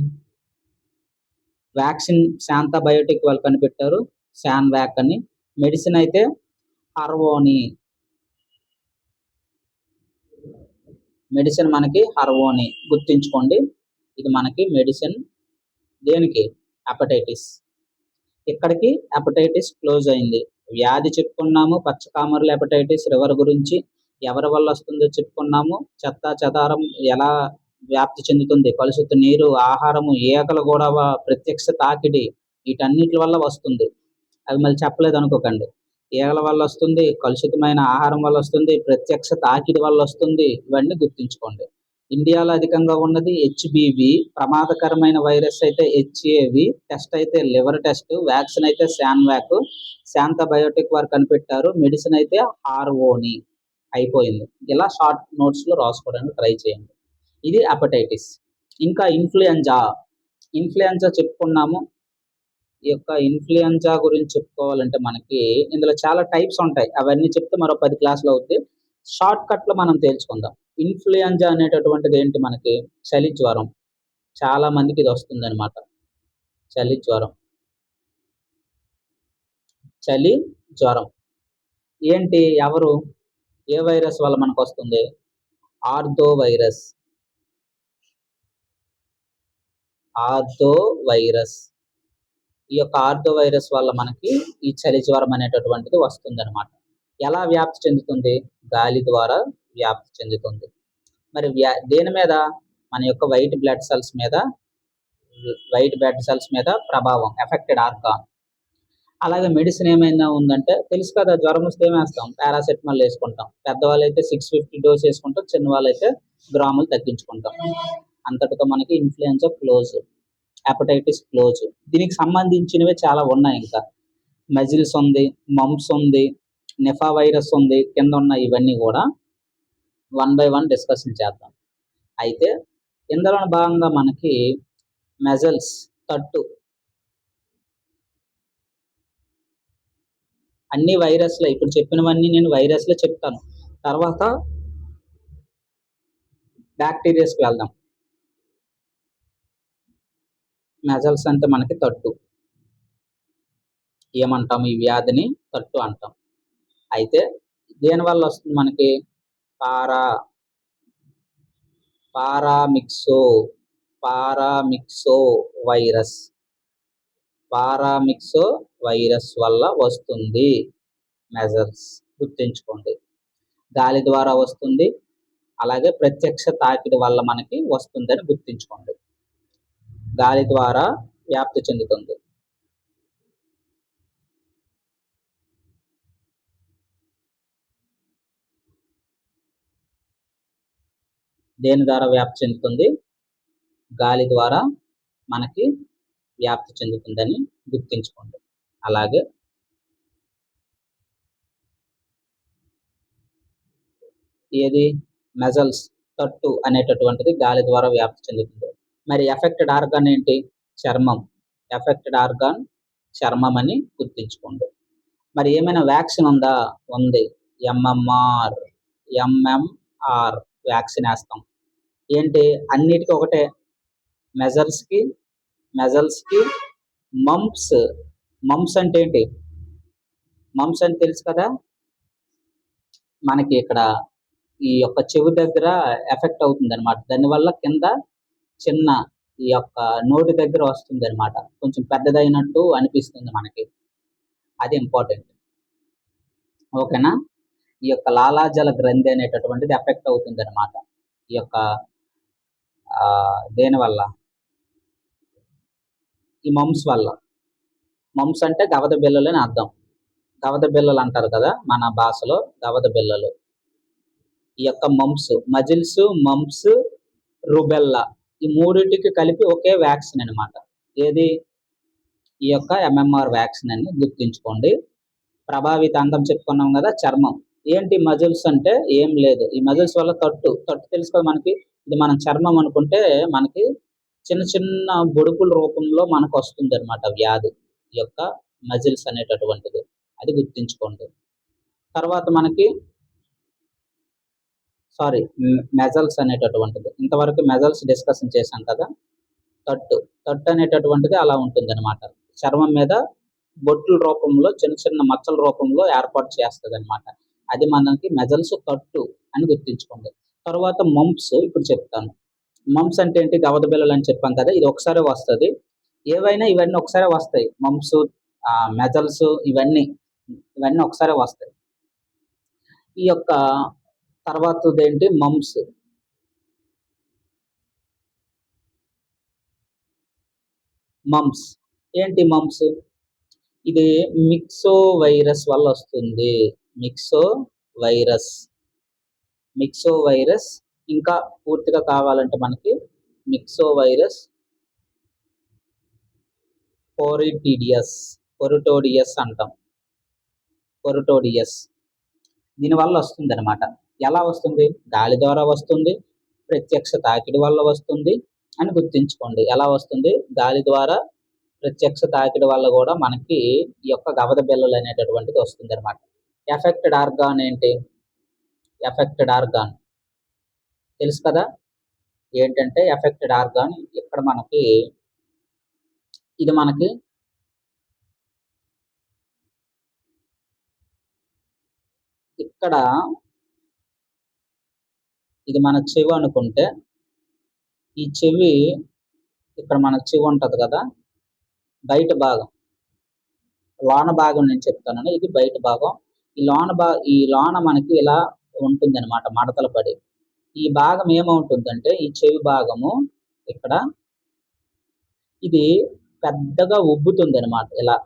వ్యాక్సిన్ శాంతా బయోటెక్ వాళ్ళు కనిపెట్టారు, శాన్వాక్ అని. మెడిసిన్ అయితే హర్వోని. మెడిసిన్ మనకి హర్వోని, గుర్తుంచుకోండి. ఇది మనకి మెడిసిన్ దేనికి, హెపటైటిస్. ఇక్కడికి హెపటైటిస్ క్లోజ్ అయింది. వ్యాధి చెప్పుకున్నాము, పచ్చకామర్ల హెపటైటిస్ లివర్ గురించి, ఎవరి వల్ల వస్తుందో చెప్పుకున్నాము, చెత్త చెదారం ఎలా వ్యాప్తి చెందుతుంది, కలుషిత నీరు, ఆహారము, ఈగలు కూడా ప్రత్యక్ష తాకిడి, వీటన్నిటి వల్ల వస్తుంది. అవి మళ్ళీ చెప్పలేదు అనుకోకండి. ఈగల వల్ల వస్తుంది, కలుషితమైన ఆహారం వల్ల వస్తుంది, ప్రత్యక్ష తాకిడి వల్ల వస్తుంది. ఇవన్నీ గుర్తుంచుకోండి. ఇండియాలో అధికంగా ఉన్నది హెచ్బివి, ప్రమాదకరమైన వైరస్ అయితే హెచ్ఏవి, టెస్ట్ అయితే లివర్ టెస్ట్, వ్యాక్సిన్ అయితే శాన్వాక్, శాంతా బయోటెక్ వారు కనిపెట్టారు, మెడిసిన్ అయితే హార్వోని. అయిపోయింది. ఇలా షార్ట్ నోట్స్లో రాసుకోవడానికి ట్రై చేయండి. ఇది హెపటైటిస్. ఇంకా ఇన్ఫ్లుయెంజా చెప్పుకున్నాము. ఈ యొక్క ఇన్ఫ్లుయెంజా గురించి చెప్పుకోవాలంటే మనకి ఇందులో చాలా టైప్స్ ఉంటాయి. అవన్నీ చెప్తే మరో 10 క్లాసులు అవుతుంది. షార్ట్ కట్లో మనం తేల్చుకుందాం. ఇన్ఫ్లుయెంజా అనేటటువంటిది ఏంటి, మనకి చలి జ్వరం. చాలా మందికి ఇది వస్తుంది అనమాట, చలి జ్వరం. ఏంటి ఎవరు ఏ వైరస్ వల్ల మనకు వస్తుంది? Ortho virus. Ortho virus. ఈ యొక్క ఆర్థో వైరస్ వల్ల మనకి ఈ చలి జ్వరం అనేటటువంటిది వస్తుందన్నమాట. ఎలా వ్యాప్తి చెందుతుంది? గాలి ద్వారా వ్యాప్తి చెందుతుంది. మరి దేని మీద? మన యొక్క వైట్ బ్లడ్ సెల్స్ మీద ప్రభావం, ఎఫెక్టెడ్ ఆర్గాన్. అలాగే మెడిసిన్ ఏమైనా ఉందంటే తెలుసు కదా, జ్వరం వస్తే ఏమేస్తాం? పారాసెటమాల్ వేసుకుంటాం. పెద్దవాళ్ళు అయితే 650 డోస్ వేసుకుంటాం, చిన్నవాళ్ళు అయితే గ్రాములు తగ్గించుకుంటాం. అంతటితో మనకి ఇన్ఫ్లుయెన్జా క్లోజ్, హెపటైటిస్ క్లోజ్. దీనికి సంబంధించినవి చాలా ఉన్నాయి. ఇంకా మెజిల్స్ ఉంది, మమ్స్ ఉంది, నిఫా వైరస్ ఉంది. కింద ఉన్న ఇవన్నీ కూడా 1 by 1 డిస్కషన్ చేద్దాం. అయితే ఇందులో భాగంగా మనకి మెజల్స్ తట్టు, అన్ని వైరస్లే. ఇప్పుడు చెప్పినవన్నీ నేను వైరస్లే చెప్తాను, తర్వాత బ్యాక్టీరియాస్కి వెళ్దాం. మెజల్స్ అంటే మనకి తట్టు ఏమంటాం? ఈ వ్యాధిని తట్టు అంటాం. అయితే దేనివల్ల వస్తుంది మనకి? Paramyxo virus. పారామిక్సో వైరస్ వల్ల వస్తుంది మెజల్స్. గుర్తుంచుకోండి, గాలి ద్వారా వస్తుంది, అలాగే ప్రత్యక్ష తాకిడి వల్ల మనకి వస్తుందని గుర్తుంచుకోండి. గాలి ద్వారా వ్యాప్తి చెందుతుంది. దేని ద్వారా వ్యాప్తి చెందుతుంది? గాలి ద్వారా మనకి వ్యాప్తి చెందుతుందని గుర్తుంచుకోండి. అలాగే ఏది? మెజల్స్ తట్టు అనేటటువంటిది గాలి ద్వారా వ్యాప్తి చెందుతుంది. మరి ఎఫెక్టెడ్ ఆర్గాన్ ఏంటి? చర్మం. ఎఫెక్టెడ్ ఆర్గాన్ చర్మం అని గుర్తుంచుకోండి. మరి ఏమైనా వ్యాక్సిన్ ఉందా? ఉంది. ఎంఎంఆర్ వ్యాక్సిన్ వేస్తాం. ఏంటి? అన్నిటికీ ఒకటే. మెజల్స్కి మమ్స్ అంటే ఏంటి? మమ్స్ అని తెలుసు కదా, మనకి ఇక్కడ ఈ యొక్క చెవి దగ్గర ఎఫెక్ట్ అవుతుంది అనమాట. దానివల్ల కింద చిన్న ఈ యొక్క నోటి దగ్గర వస్తుంది అనమాట, కొంచెం పెద్దదైనట్టు అనిపిస్తుంది మనకి. అది ఇంపార్టెంట్. ఓకేనా? ఈ యొక్క లాలాజల గ్రంథి అనేటటువంటిది ఎఫెక్ట్ అవుతుంది అనమాట. ఈ యొక్క దేనివల్ల? ఈ మమ్స్ వల్ల. మమ్స్ అంటే గవద బిళ్ళలు అని అర్థం. గవద బిళ్ళలు అంటారు కదా మన భాషలో, గవద బిళ్ళలు. ఈ యొక్క మజిల్స్, మమ్స్, రుబెల్లా, ఈ మూడింటికి కలిపి ఒకే వ్యాక్సిన్ అనమాట. ఏది? ఈ యొక్క ఎంఎంఆర్ వ్యాక్సిన్ అని గుర్తుంచుకోండి. ప్రభావిత అంగం చెప్పుకున్నాం కదా, చర్మం. ఏంటి మజిల్స్ అంటే? ఏం లేదు, ఈ మజిల్స్ వల్ల తట్టు తెలుసు కదా మనకి. ఇది మనం చర్మం అనుకుంటే మనకి చిన్న చిన్న బొడుపుల రూపంలో మనకు వస్తుంది అనమాట వ్యాధి, ఈ యొక్క మజిల్స్ అనేటటువంటిది. అది గుర్తుంచుకోండి. తర్వాత మనకి మెజల్స్ అనేటటువంటిది. ఇంతవరకు మెజల్స్ డిస్కషన్ చేశాం కదా. తట్టు అనేటటువంటిది అలా ఉంటుంది అనమాట. చర్మం మీద బొట్టుల రూపంలో, చిన్న చిన్న మచ్చల రూపంలో ఏర్పాటు చేస్తుంది అనమాట. అది మనకి మెజల్స్ తట్టు అని గుర్తుంచుకోండి. తర్వాత మమ్స్ ఇప్పుడు చెప్తాను. మమ్స్ అంటే ఏంటి? గవద బిళ్ళలు అని చెప్పాం కదా, ఇది ఒకసారి వస్తుంది. ఇవన్నీ ఒకసారి వస్తాయి. మమ్స్, మెజల్స్ ఇవన్నీ ఒకసారి వస్తాయి. ఈ యొక్క తర్వాతదేంటి? మమ్స్ ఏంటి? మమ్స్ ఇది మిక్సో వైరస్ వల్ల వస్తుంది. మిక్సో వైరస్. ఇంకా పూర్తిగా కావాలంటే మనకి మిక్సో వైరస్ పొరిటోడియస్ అంటాం. దీనివల్ల వస్తుంది అనమాట. ఎలా వస్తుంది? గాలి ద్వారా వస్తుంది, ప్రత్యక్ష తాకిడి వల్ల వస్తుంది అని గుర్తుంచుకోండి. ఎలా వస్తుంది? గాలి ద్వారా, ప్రత్యక్ష తాకిడి వల్ల కూడా మనకి ఈ యొక్క గవద బిళ్ళలు అనేటటువంటిది వస్తుంది అనమాట. ఎఫెక్టెడ్ ఆర్గాన్ ఏంటి? ఎఫెక్టెడ్ ఆర్గాన్ తెలుసు కదా ఏంటంటే? ఎఫెక్టెడ్ ఆర్గాన్ ఇక్కడ మనకి ఇది మనకి ఇక్కడ ఇది మన చెవి అనుకుంటే, ఈ చెవి ఇక్కడ మనకు చెవి ఉంటది కదా, బయట భాగం, లోన భాగం నేను చెప్తాను. ఇది బయట భాగం. ఈ లోన మనకి ఇలా ఉంటుంది అనమాట, మడతలు పడి. ఈ భాగం ఏమవుతుందంటే, ఈ చెవి భాగము ఇక్కడ ఇది పెద్దగా ఉబ్బుతుంది అనమాట. ఇలా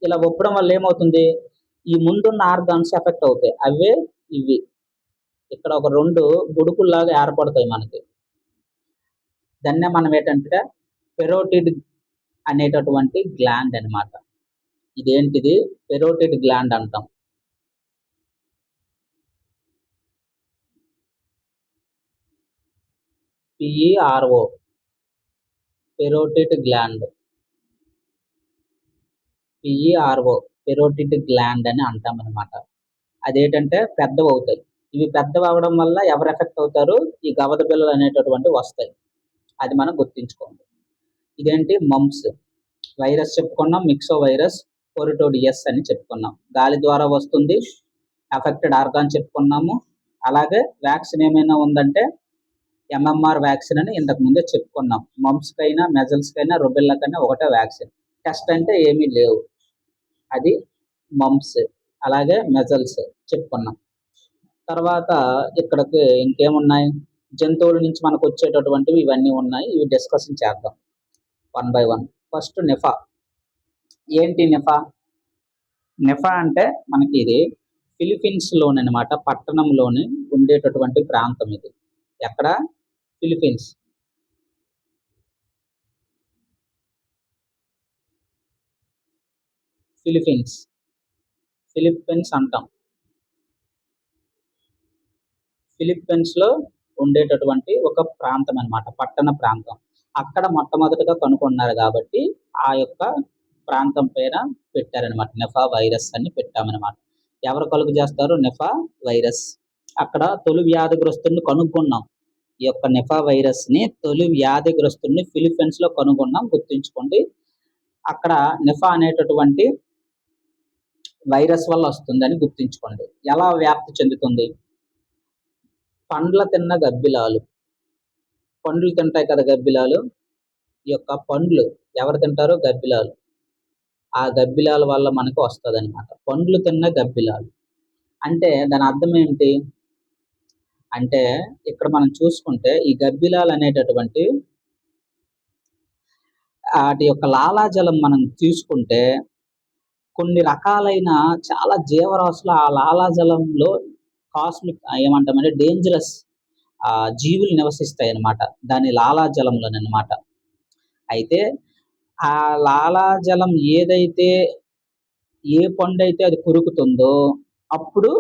ఇలా ఉబ్బడం వల్ల ఏమవుతుంది, ఈ ముందున్న ఆర్గాన్స్ ఎఫెక్ట్ అవుతాయి. అవే ఇవి ఇక్కడ ఒక 2 గుడుకుల్లాగా ఏర్పడతాయి మనకి. దాన్నే మనం ఏంటంటే పెరోటిడ్ అనేటటువంటి గ్లాండ్ అనమాట. ఇదేంటిది, పెరోటిడ్ గ్లాండ్ అంటాం. PERO, parotid gland. PERO, parotid gland అని అంటాం అనమాట. అదేంటంటే పెద్దవి అవుతాయి. ఇవి పెద్దవి అవడం వల్ల ఎవరు ఎఫెక్ట్ అవుతారు, ఈ గవద బిళ్ళలు అనేటటువంటి వస్తాయి. అది మనం గుర్తించుకోండి. ఇదేంటి, మమ్స్ వైరస్ చెప్పుకున్నాం, మిక్సో వైరస్, పొరిటోడియస్ అని చెప్పుకున్నాం. గాలి ద్వారా వస్తుంది, ఎఫెక్టెడ్ ఆర్గాన్ చెప్పుకున్నాము. అలాగే వ్యాక్సిన్ ఏమైనా ఉందంటే MMR వ్యాక్సిన్ అని ఇంతకు ముందే చెప్పుకున్నాం. మమ్స్కైనా, మెజల్స్కైనా, రుబెల్లాకైనా ఒకటే వ్యాక్సిన్. టెస్ట్ అంటే ఏమీ లేవు, అది మమ్స్. అలాగే మెజల్స్ చెప్పుకున్నాం. తర్వాత ఇక్కడికి ఇంకేమున్నాయి, జంతువుల నుంచి మనకు వచ్చేటటువంటివి ఇవన్నీ ఉన్నాయి. ఇవి డిస్కషన్ చేద్దాం 1 by 1. First Nipah. ఏంటి నిఫా? నిఫా అంటే మనకి ఇది ఫిలిప్పీన్స్లోని అనమాట, పట్టణంలోని ఉండేటటువంటి ప్రాంతం ఇది. ఎక్కడ? ఫిలిప్పీన్స్. ఫిలిప్పీన్స్ అంటాం. ఫిలిప్పీన్స్లో ఉండేటటువంటి ఒక ప్రాంతం అనమాట, పట్టణ ప్రాంతం. అక్కడ మొట్టమొదటిగా కనుగొన్నారు కాబట్టి ఆ యొక్క ప్రాంతం పైన పెట్టారనమాట, నిఫా వైరస్ అని పెట్టామన్నమాట. ఎవరు కలుగు చేస్తారు? Nipah virus. అక్కడ తొలి వ్యాధిగ్రస్తుని కనుగొన్నాం. ఈ యొక్క నిఫా వైరస్ని, తొలి వ్యాధిగ్రస్తుని ఫిలిప్పీన్స్లో కనుగొన్నాం, గుర్తుంచుకోండి. అక్కడ నిఫా అనేటటువంటి వైరస్ వల్ల వస్తుందని గుర్తుంచుకోండి. ఎలా వ్యాప్తి చెందుతుంది? పండ్ల తిన్న గబ్బిలాలు, పండ్లు తింటాయి కదా గబ్బిలాలు, ఈ యొక్క పండ్లు ఎవరు తింటారు? గబ్బిలాలు. ఆ గబ్బిలాల వల్ల మనకు వస్తుంది అనమాట, పండ్లు తిన్న గబ్బిలాలు. అంటే దాని అర్థం ఏంటి అంటే, ఇక్కడ మనం చూసుకుంటే ఈ గబ్బిలాలు అనేటటువంటి వాటి యొక్క లాలాజలం మనం తీసుకుంటే కొన్ని రకాలైన చాలా జీవరాశులు ఆ లాలాజలంలో కాస్మిక్ ఏమంటామంటే డేంజరస్ జీవులు నివసిస్తాయి అన్నమాట, దాని లాలాజలంలోనమాట. అయితే ఆ లాలాజలం ఏదైతే, ఏ పండు అయితే అది కొరుకుతుందో అప్పుడు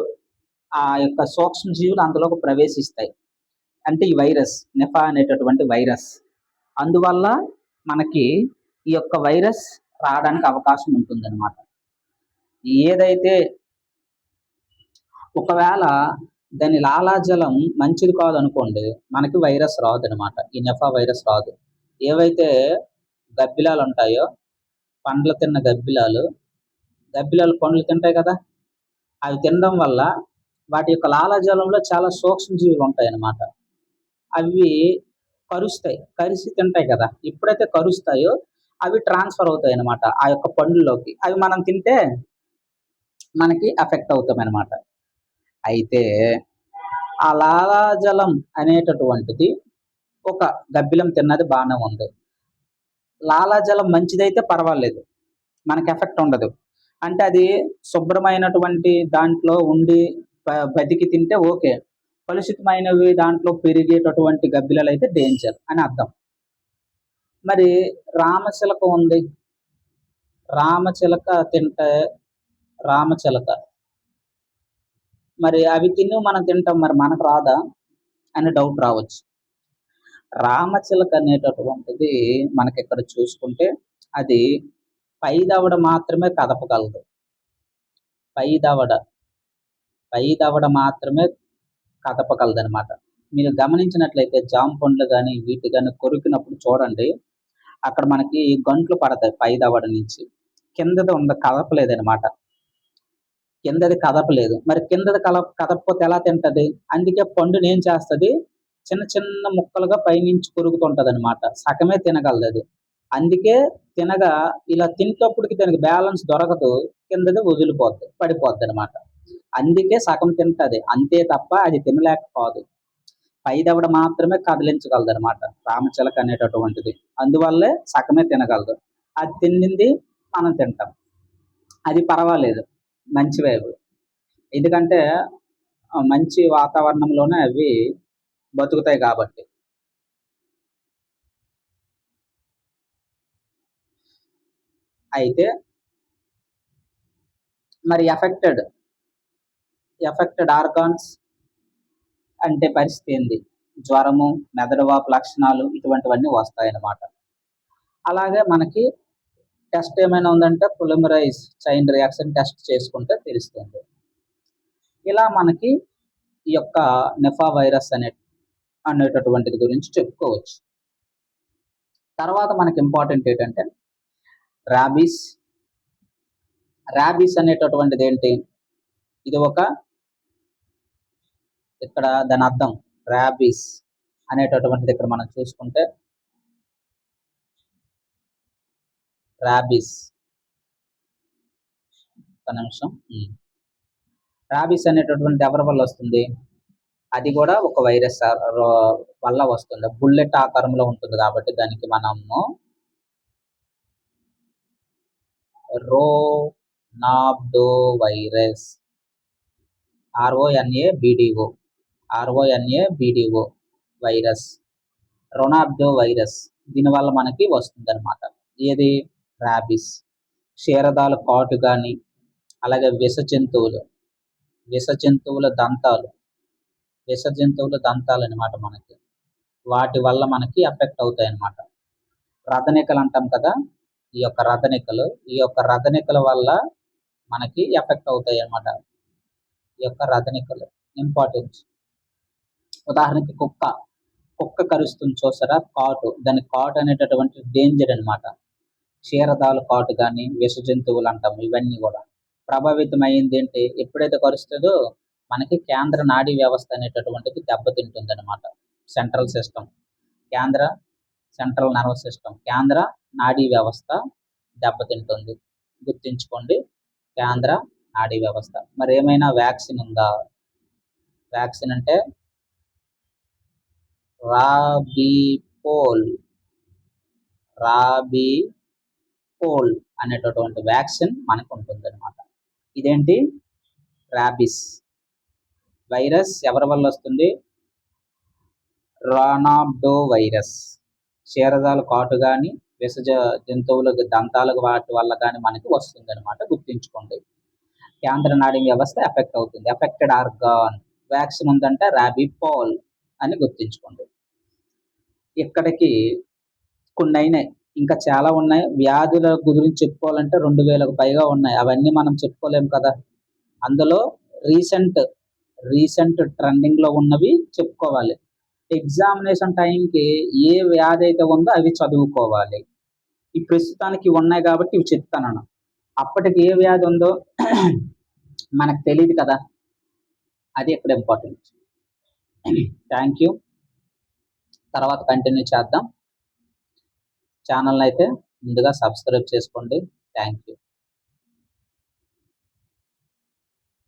ఆ యొక్క సూక్ష్మజీవులు అందులోకి ప్రవేశిస్తాయి. అంటే ఈ వైరస్, నిఫా అనేటటువంటి వైరస్. అందువల్ల మనకి ఈ యొక్క వైరస్ రావడానికి అవకాశం ఉంటుందన్నమాట. ఏదైతే ఒకవేళ దాని లాలాజలం మంచిది కాదు అనుకోండి, మనకి వైరస్ రాదు అనమాట, ఈ నెఫా వైరస్ రాదు. ఏవైతే గబ్బిలాలు ఉంటాయో, పండ్లు తిన్న గబ్బిలాలు పండ్లు తింటాయి కదా, అవి తినడం వల్ల వాటి యొక్క లాలాజలంలో చాలా సూక్ష్మజీవులు ఉంటాయి అన్నమాట. అవి కరుస్తాయి, కరిసి తింటాయి కదా. ఎప్పుడైతే కరుస్తాయో అవి ట్రాన్స్ఫర్ అవుతాయి అన్నమాట ఆ యొక్క పండ్లలోకి. అవి మనం తింటే మనకి ఎఫెక్ట్ అవుతాం అనమాట. అయితే ఆ లాలాజలం అనేటటువంటిది ఒక గబ్బిలం తిన్నది బాగానే ఉంది. లాలాజలం మంచిదైతే పర్వాలేదు, మనకి ఎఫెక్ట్ ఉండదు. అంటే అది శుభ్రమైనటువంటి దాంట్లో ఉండి బతికి తింటే ఓకే. కలుషితమైనవి దాంట్లో పెరిగేటటువంటి గబ్బిలాలు అయితే డేంజర్ అని అర్థం. మరి రామచిలక ఉంది, రామచిలక తింటే, రామచిలక మరి అవి తిని మనం తింటాం, మరి మనకు రాదా అని డౌట్ రావచ్చు. రామచిలక అనేటటువంటిది మనకి ఇక్కడ చూసుకుంటే అది పై దవడ మాత్రమే కదపగలదు. పై దవడ మాత్రమే కదపగలదు అనమాట. మీరు గమనించినట్లయితే జామ పండ్లు కానీ వీటి కానీ కొరికినప్పుడు చూడండి, అక్కడ మనకి గంట్లు పడతాయి పై దవడ నుంచి, కిందది కదపలేదనమాట. కిందది కదపలేదు. మరి కిందది కదపకపోతే ఎలా తింటది? అందుకే పండుని ఏం చేస్తది? చిన్న చిన్న ముక్కలుగా పైనుంచి కొరుకుతుంటదనమాట. సగమే తినగలదది. అందుకే తినగా ఇలా తింటప్పుడుకి దానికి బ్యాలెన్స్ దొరకదు. కిందది వదిలిపోద్ది. పడిపోద్దనమాట. అందుకే సగం తింటది. అంతే తప్ప అది తినలేకపోదు. పై దవడ మాత్రమే కదిలించగలదనమాట రామచిలక అనేటటువంటిది. అందువల్లే సగమే తినగలదు. అది తినింది మనం తింటాం. అది పర్వాలేదు. మంచి వైపు. ఎందుకంటే మంచి వాతావరణంలోనే అవి బతుకుతాయి కాబట్టి. అయితే మరి ఎఫెక్టెడ్ ఆర్గాన్స్ అంటే పరిస్థితి ఏంది? జ్వరము, మెదడువాపు లక్షణాలు ఇటువంటివన్నీ వస్తాయన్నమాట. అలాగే మనకి టెస్ట్ ఏమైనా ఉందంటే పొలిమరైజ్ చైన్ రియాక్షన్ టెస్ట్ చేసుకుంటే తెలుస్తుంది. ఇలా మనకి ఈ యొక్క నెఫా వైరస్ అనేటటువంటిది గురించి చెప్పుకోవచ్చు. తర్వాత మనకి ఇంపార్టెంట్ ఏంటంటే ర్యాబీస్. ర్యాబీస్ అనేటటువంటిది ఏంటి? ఇది ఇక్కడ దాని అర్థం ర్యాబీస్ అనేటటువంటిది ఇక్కడ మనం చూసుకుంటే ర్యాబీస్ ఒక నిమిషం. ర్యాబీస్ అనేటటువంటిది ఎవరి వల్ల వస్తుంది? అది కూడా ఒక వైరస్ వల్ల వస్తుంది. బుల్లెట్ ఆకారంలో ఉంటుంది కాబట్టి దానికి మనము రోనాబ్డో వైరస్ RONABDO వైరస్ రొనాబ్డో వైరస్ దీనివల్ల మనకి వస్తుంది అనమాట. ఏది? ర్యాబీస్. క్షీరదాల కాటు కానీ అలాగే విష జంతువుల దంతాలు అనమాట మనకి. వాటి వల్ల మనకి ఎఫెక్ట్ అవుతాయి అనమాట. రథనికలు అంటాం కదా, ఈ యొక్క రథనికల వల్ల మనకి ఎఫెక్ట్ అవుతాయి అనమాట. ఈ యొక్క రథనికలు ఇంపార్టెంట్. ఉదాహరణకి కుక్క కరుస్తుంది చూసారా, కాటు. దాని కాటు అనేటటువంటి డేంజర్ అనమాట. క్షీరదాలు కాటు కానీ విష జంతువులు అంటాం. ఇవన్నీ కూడా ప్రభావితమైంది ఏంటి? ఎప్పుడైతే కరుస్తుందో మనకి కేంద్ర నాడీ వ్యవస్థ అనేటటువంటిది దెబ్బతింటుంది అనమాట. సెంట్రల్ నర్వస్ సిస్టమ్, కేంద్ర నాడీ వ్యవస్థ దెబ్బతింటుంది. గుర్తుంచుకోండి, కేంద్ర నాడీ వ్యవస్థ. మరి ఏమైనా వ్యాక్సిన్ ఉందా? వ్యాక్సిన్ అంటే రాబీపోల్ అనేటటువంటి వ్యాక్సిన్ మనకు ఉంటుంది అనమాట. ఇదేంటి? ర్యాబీస్ వైరస్ ఎవరి వల్ల వస్తుంది? రానాబ్డో వైరస్. క్షీరదాల కాటు కానీ విష జంతువుల దంతాలకు వాటి వల్ల కానీ మనకి వస్తుంది అనమాట. గుర్తుంచుకోండి. కేంద్ర నాడీ వ్యవస్థ ఎఫెక్ట్ అవుతుంది. Affected organ. వ్యాక్సిన్ ఉందంటే రాబీపోల్ అని గుర్తుంచుకోండి. ఇక్కడికి కొన్ని అయినాయి, ఇంకా చాలా ఉన్నాయి. వ్యాధుల గురించి చెప్పుకోవాలంటే 2000కు పైగా ఉన్నాయి. అవన్నీ మనం చెప్పుకోలేము కదా. అందులో రీసెంట్ ట్రెండింగ్లో ఉన్నవి చెప్పుకోవాలి. ఎగ్జామినేషన్ టైంకి ఏ వ్యాధి అయితే ఉందో అవి చదువుకోవాలి. ఈ ప్రస్తుతానికి ఉన్నాయి కాబట్టి ఇవి చెప్తాను. అప్పటికి ఏ వ్యాధి ఉందో మనకు తెలియదు కదా, అది ఇక్కడ ఇంపార్టెంట్. Thank you. తర్వాత కంటిన్యూ చేద్దాం. ఛానల్ అయితే ముందుగా సబ్స్క్రైబ్ చేసుకోండి. Thank you.